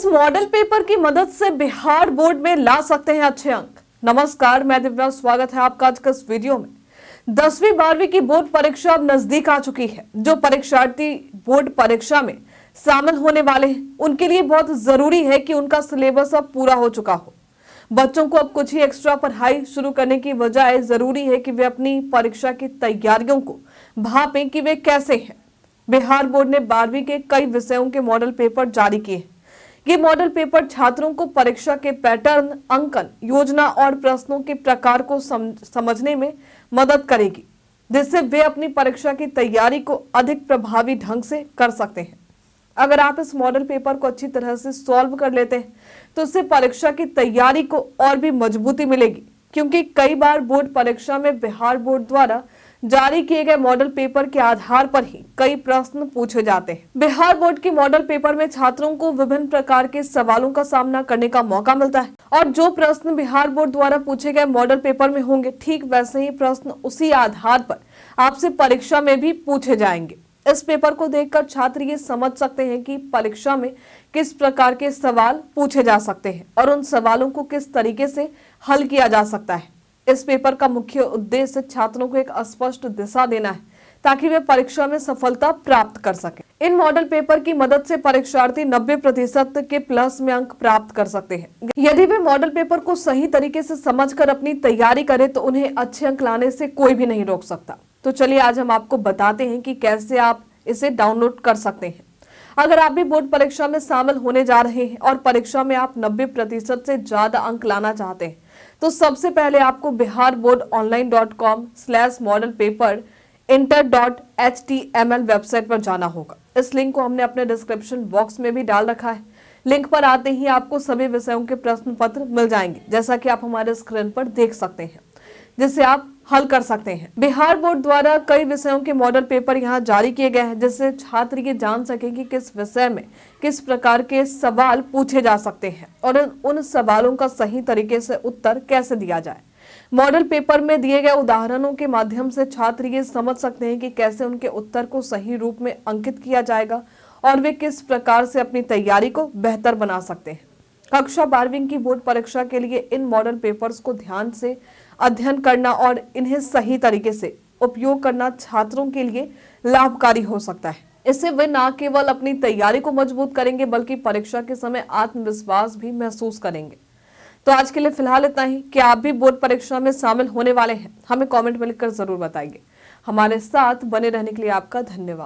किस model paper की मदद से बिहार बोर्ड में ला सकते हैं अच्छे अंक। नमस्कार, मैं दिव्या, स्वागत है आपका आज के इस वीडियो में। 10वीं 12वीं की बोर्ड परीक्षा अब नजदीक आ चुकी है। जो परीक्षार्थी बोर्ड परीक्षा में शामिल होने वाले हैं उनके लिए बहुत जरूरी है कि उनका सिलेबस अब पूरा हो चुका हो। बच्चों को अब कुछ ही एक्स्ट्रा पढ़ाई शुरू करने की बजाय जरूरी है कि वे अपनी परीक्षा की तैयारियों को भापें कि वे कैसे हैं। बिहार बोर्ड ने 12वीं के कई विषयों के मॉडल पेपर जारी किए हैं। ये मॉडल पेपर छात्रों को परीक्षा के पैटर्न, अंकन, योजना और प्रश्नों के प्रकार को समझने में मदद करेगी, जिससे वे अपनी परीक्षा की तैयारी को अधिक प्रभावी ढंग से कर सकते हैं। अगर आप इस मॉडल पेपर को अच्छी तरह से सॉल्व कर लेते हैं तो इससे परीक्षा की तैयारी को और भी मजबूती मिलेगी, क्योंकि कई बार बोर्ड परीक्षा में बिहार बोर्ड द्वारा जारी किए गए मॉडल पेपर के आधार पर ही कई प्रश्न पूछे जाते हैं। बिहार बोर्ड के मॉडल पेपर में छात्रों को विभिन्न प्रकार के सवालों का सामना करने का मौका मिलता है और जो प्रश्न बिहार बोर्ड द्वारा पूछे गए मॉडल पेपर में होंगे, ठीक वैसे ही प्रश्न उसी आधार पर आपसे परीक्षा में भी पूछे जाएंगे। इस पेपर को देखकर छात्र ये समझ सकते हैं कि परीक्षा में किस प्रकार के सवाल पूछे जा सकते हैं और उन सवालों को किस तरीके से हल किया जा सकता है। इस पेपर का मुख्य उद्देश्य छात्रों को एक स्पष्ट दिशा देना है ताकि वे परीक्षा में सफलता प्राप्त कर सकें। इन मॉडल पेपर की मदद से परीक्षार्थी 90% के प्लस में अंक प्राप्त कर सकते हैं। यदि वे मॉडल पेपर को सही तरीके से समझकर अपनी तैयारी करें तो उन्हें अच्छे अंक लाने से कोई भी नहीं रोक सकता। तो चलिए आज हम आपको बताते हैं कि कैसे आप इसे डाउनलोड कर सकते हैं। अगर आप भी बोर्ड परीक्षा में शामिल होने जा रहे हैं और परीक्षा में आप 90% से ज्यादा अंक लाना चाहते हैं तो सबसे पहले आपको biharboardonline.com/modelpaperinter.html वेबसाइट पर जाना होगा। इस लिंक को हमने अपने डिस्क्रिप्शन बॉक्स में भी डाल रखा है। लिंक पर आते ही आपको सभी विषयों के प्रश्न पत्र मिल जाएंगे, जैसा कि आप हमारे स्क्रीन पर देख सकते हैं, जिसे आप हल कर सकते हैं। बिहार बोर्ड द्वारा कई विषयों के मॉडल पेपर यहाँ जारी किए गए हैं, जिससे छात्र ये जान सके कि किस विषय में किस प्रकार के सवाल पूछे जा सकते हैं और उन सवालों का सही तरीके से उत्तर कैसे दिया जाए। मॉडल पेपर में दिए गए उदाहरणों के माध्यम से छात्र ये समझ सकते हैं कि कैसे उनके उत्तर को सही रूप में अंकित किया जाएगा और वे किस प्रकार से अपनी तैयारी को बेहतर बना सकते हैं। कक्षा 12वीं की बोर्ड परीक्षा के लिए इन मॉडल पेपर्स को ध्यान से अध्ययन करना और इन्हें सही तरीके से उपयोग करना छात्रों के लिए लाभकारी हो सकता है। इससे वे न केवल अपनी तैयारी को मजबूत करेंगे बल्कि परीक्षा के समय आत्मविश्वास भी महसूस करेंगे। तो आज के लिए फिलहाल इतना ही। कि आप भी बोर्ड परीक्षा में शामिल होने वाले हैं, हमें कमेंट में लिखकर जरूर बताइए। हमारे साथ बने रहने के लिए आपका धन्यवाद।